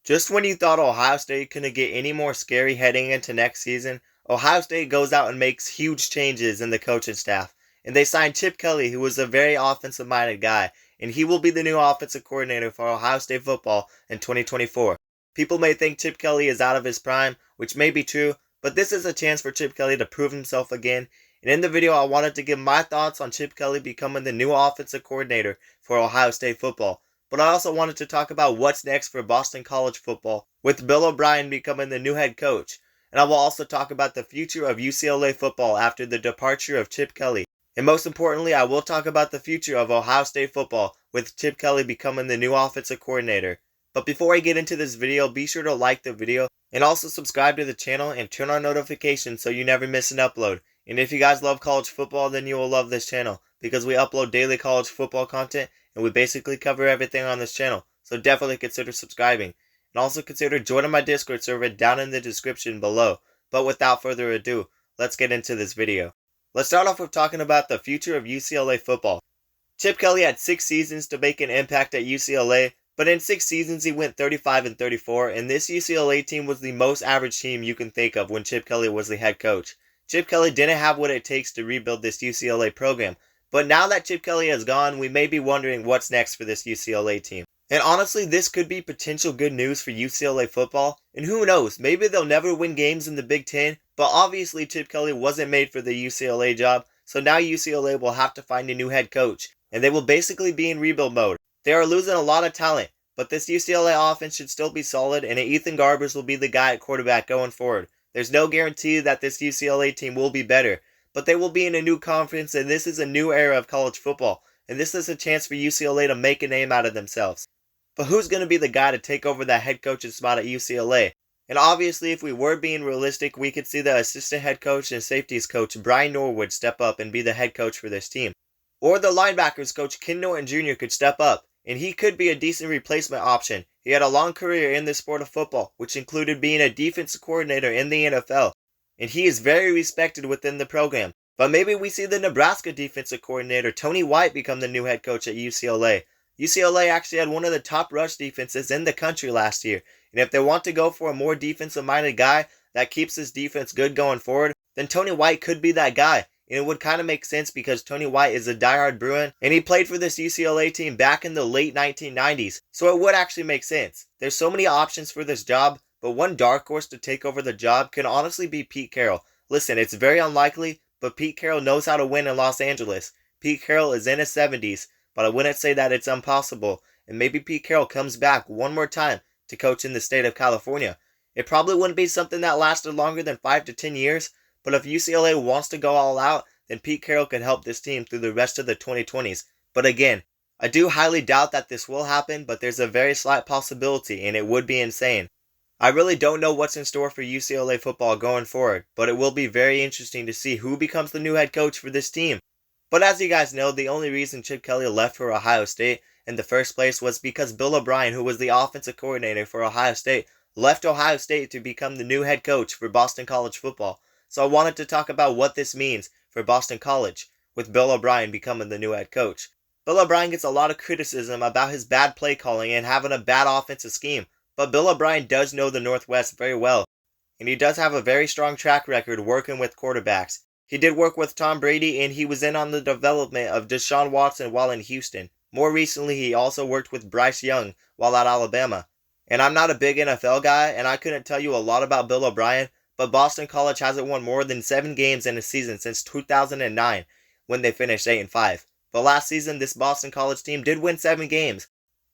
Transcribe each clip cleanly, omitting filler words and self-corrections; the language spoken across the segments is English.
Just when you thought Ohio State couldn't get any more scary heading into next season, Ohio State goes out and makes huge changes in the coaching staff. And they signed Chip Kelly, who was a very offensive minded guy, and he will be the new offensive coordinator for Ohio State football in 2024. People may think Chip Kelly is out of his prime, which may be true, but this is a chance for Chip Kelly to prove himself again. And in the video, I wanted to give my thoughts on Chip Kelly becoming the new offensive coordinator for Ohio State football. But I also wanted to talk about what's next for Boston College football, with Bill O'Brien becoming the new head coach. And I will also talk about the future of UCLA football after the departure of Chip Kelly. And most importantly, I will talk about the future of Ohio State football, with Chip Kelly becoming the new offensive coordinator. But before I get into this video, be sure to like the video, and also subscribe to the channel and turn on notifications so you never miss an upload. And if you guys love college football, then you will love this channel, because we upload daily college football content, and we basically cover everything on this channel, so definitely consider subscribing. And also consider joining my Discord server down in the description below. But without further ado, let's get into this video. Let's start off with talking about the future of UCLA football. Chip Kelly had 6 seasons to make an impact at UCLA, but in 6 seasons he went 35-34, and this UCLA team was the most average team you can think of when Chip Kelly was the head coach. Chip Kelly didn't have what it takes to rebuild this UCLA program. But now that Chip Kelly has gone, we may be wondering what's next for this UCLA team. And honestly, this could be potential good news for UCLA football. And who knows, maybe they'll never win games in the Big Ten, but obviously Chip Kelly wasn't made for the UCLA job, so now UCLA will have to find a new head coach. And they will basically be in rebuild mode. They are losing a lot of talent, but this UCLA offense should still be solid, and Ethan Garbers will be the guy at quarterback going forward. There's no guarantee that this UCLA team will be better, but they will be in a new conference, and this is a new era of college football, and this is a chance for UCLA to make a name out of themselves. But who's going to be the guy to take over that head coaching spot at UCLA? And obviously, if we were being realistic, we could see the assistant head coach and safeties coach Brian Norwood step up and be the head coach for this team. Or the linebackers coach Ken Norton Jr. could step up, and he could be a decent replacement option. He had a long career in the sport of football, which included being a defensive coordinator in the NFL. And he is very respected within the program. But maybe we see the Nebraska defensive coordinator Tony White become the new head coach at UCLA. UCLA actually had one of the top rush defenses in the country last year. And if they want to go for a more defensive-minded guy that keeps this defense good going forward, then Tony White could be that guy. And it would kind of make sense because Tony White is a diehard Bruin, and he played for this UCLA team back in the late 1990s. So it would actually make sense. There's so many options for this job, but one dark horse to take over the job can honestly be Pete Carroll. Listen, it's very unlikely, but Pete Carroll knows how to win in Los Angeles. Pete Carroll is in his 70s, but I wouldn't say that it's impossible. And maybe Pete Carroll comes back one more time to coach in the state of California. It probably wouldn't be something that lasted longer than 5 to 10 years, but if UCLA wants to go all out, then Pete Carroll could help this team through the rest of the 2020s. But again, I do highly doubt that this will happen, but there's a very slight possibility, and it would be insane. I really don't know what's in store for UCLA football going forward, but it will be very interesting to see who becomes the new head coach for this team. But as you guys know, the only reason Chip Kelly left for Ohio State in the first place was because Bill O'Brien, who was the offensive coordinator for Ohio State, left Ohio State to become the new head coach for Boston College football. So I wanted to talk about what this means for Boston College, with Bill O'Brien becoming the new head coach. Bill O'Brien gets a lot of criticism about his bad play calling and having a bad offensive scheme. But Bill O'Brien does know the Northwest very well, and he does have a very strong track record working with quarterbacks. He did work with Tom Brady, and he was in on the development of Deshaun Watson while in Houston. More recently, he also worked with Bryce Young while at Alabama. And I'm not a big NFL guy, and I couldn't tell you a lot about Bill O'Brien, but Boston College hasn't won more than 7 games in a season since 2009, when they finished 8-5. But last season, this Boston College team did win 7 games.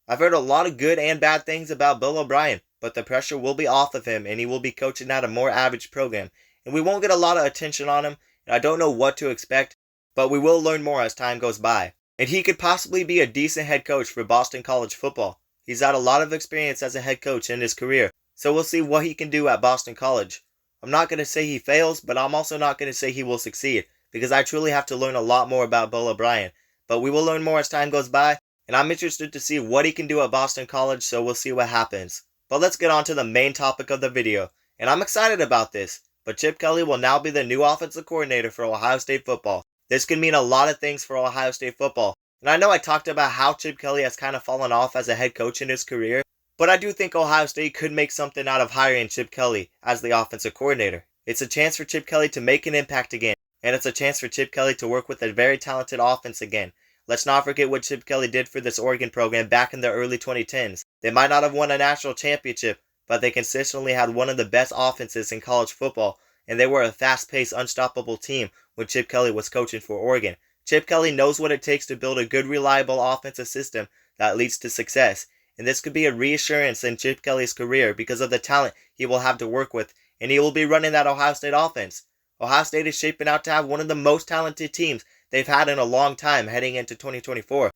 I've heard a lot of good and bad things about Bill O'Brien, but the pressure will be off of him, and he will be coaching at a more average program. And we won't get a lot of attention on him, and I don't know what to expect, but we will learn more as time goes by. And he could possibly be a decent head coach for Boston College football. He's had a lot of experience as a head coach in his career, so we'll see what he can do at Boston College. I'm not going to say he fails, but I'm also not going to say he will succeed, because I truly have to learn a lot more about Bill O'Brien. But we will learn more as time goes by, and I'm interested to see what he can do at Boston College, so we'll see what happens. But let's get on to the main topic of the video, and I'm excited about this, but Chip Kelly will now be the new offensive coordinator for Ohio State football. This could mean a lot of things for Ohio State football, and I know I talked about how Chip Kelly has kind of fallen off as a head coach in his career, But I do think Ohio State could make something out of hiring Chip Kelly as the offensive coordinator. It's a chance for Chip Kelly to make an impact again, and it's a chance for Chip Kelly to work with a very talented offense again. Let's not forget what Chip Kelly did for this Oregon program back in the early 2010s. They might not have won a national championship, but they consistently had one of the best offenses in college football, and they were a fast-paced, unstoppable team when Chip Kelly was coaching for Oregon. Chip Kelly knows what it takes to build a good, reliable offensive system that leads to success, and this could be a reassurance in Chip Kelly's career because of the talent he will have to work with, and he will be running that Ohio State offense. Ohio State is shaping out to have one of the most talented teams they've had in a long time heading into 2024.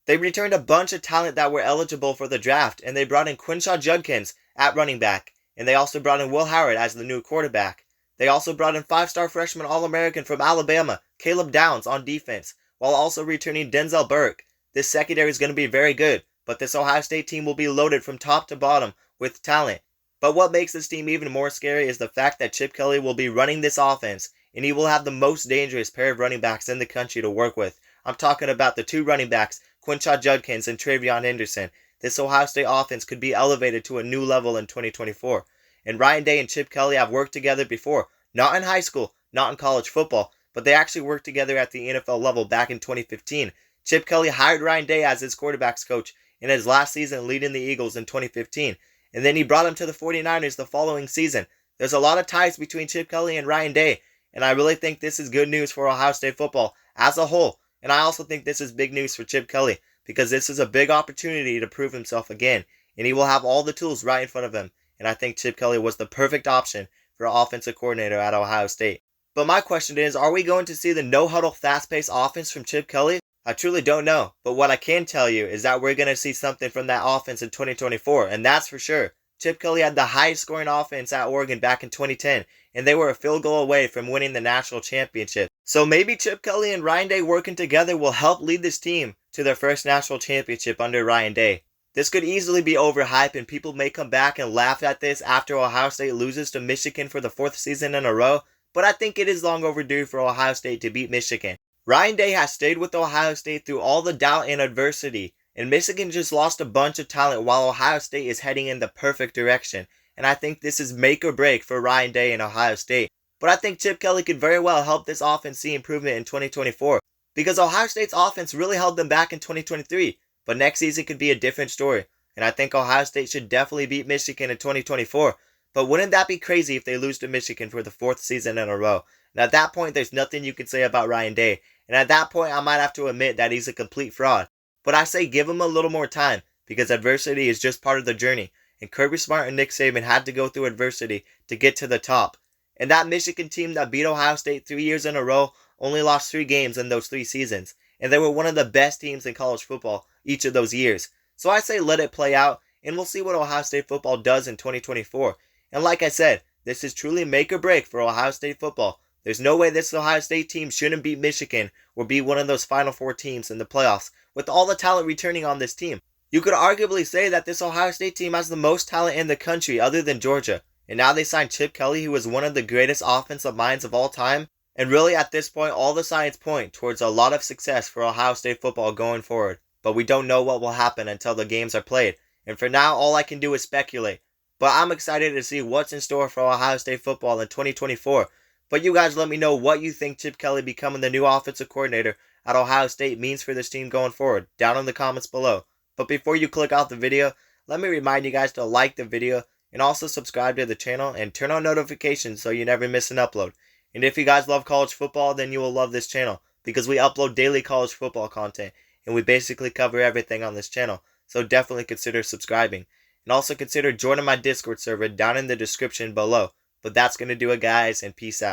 They returned a bunch of talent that were eligible for the draft, and they brought in Quinshaw Judkins at running back, and they also brought in Will Howard as the new quarterback. They also brought in 5-star freshman All-American from Alabama, Caleb Downs, on defense, while also returning Denzel Burke. This secondary is going to be very good, but this Ohio State team will be loaded from top to bottom with talent. But what makes this team even more scary is the fact that Chip Kelly will be running this offense, and he will have the most dangerous pair of running backs in the country to work with. I'm talking about the two running backs, Quinshaw Judkins and Travion Henderson. This Ohio State offense could be elevated to a new level in 2024. And Ryan Day and Chip Kelly have worked together before, not in high school, not in college football, but they actually worked together at the NFL level back in 2015. Chip Kelly hired Ryan Day as his quarterbacks coach in his last season leading the Eagles in 2015, and then he brought him to the 49ers the following season. There's a lot of ties between Chip Kelly and Ryan Day, and I really think this is good news for Ohio State football as a whole, and I also think this is big news for Chip Kelly, because this is a big opportunity to prove himself again, and he will have all the tools right in front of him, and I think Chip Kelly was the perfect option for an offensive coordinator at Ohio State. But my question is, are we going to see the no-huddle, fast-paced offense from Chip Kelly? I truly don't know, but what I can tell you is that we're going to see something from that offense in 2024, and that's for sure. Chip Kelly had the highest scoring offense at Oregon back in 2010, and they were a field goal away from winning the national championship. So maybe Chip Kelly and Ryan Day working together will help lead this team to their first national championship under Ryan Day. This could easily be overhyped, and people may come back and laugh at this after Ohio State loses to Michigan for the 4th season in a row, but I think it is long overdue for Ohio State to beat Michigan. Ryan Day has stayed with Ohio State through all the doubt and adversity, and Michigan just lost a bunch of talent while Ohio State is heading in the perfect direction, and I think this is make or break for Ryan Day and Ohio State. But I think Chip Kelly could very well help this offense see improvement in 2024, because Ohio State's offense really held them back in 2023, but next season could be a different story, and I think Ohio State should definitely beat Michigan in 2024, but wouldn't that be crazy if they lose to Michigan for the 4th season in a row? And at that point, there's nothing you can say about Ryan Day, and at that point, I might have to admit that he's a complete fraud. But I say give him a little more time, because adversity is just part of the journey, and Kirby Smart and Nick Saban had to go through adversity to get to the top. And that Michigan team that beat Ohio State 3 years in a row only lost 3 games in those 3 seasons, and they were one of the best teams in college football each of those years. So I say let it play out, and we'll see what Ohio State football does in 2024. And like I said, this is truly make or break for Ohio State football. There's no way this Ohio State team shouldn't beat Michigan or be one of those Final Four teams in the playoffs with all the talent returning on this team. You could arguably say that this Ohio State team has the most talent in the country other than Georgia. And now they signed Chip Kelly, who is one of the greatest offensive minds of all time. And really at this point, all the signs point towards a lot of success for Ohio State football going forward. But we don't know what will happen until the games are played. And for now, all I can do is speculate. But I'm excited to see what's in store for Ohio State football in 2024. But you guys let me know what you think Chip Kelly becoming the new offensive coordinator at Ohio State means for this team going forward, down in the comments below. But before you click off the video, let me remind you guys to like the video and also subscribe to the channel and turn on notifications so you never miss an upload. And if you guys love college football, then you will love this channel, because we upload daily college football content and we basically cover everything on this channel. So definitely consider subscribing. And also consider joining my Discord server down in the description below. But that's going to do it, guys, and peace out.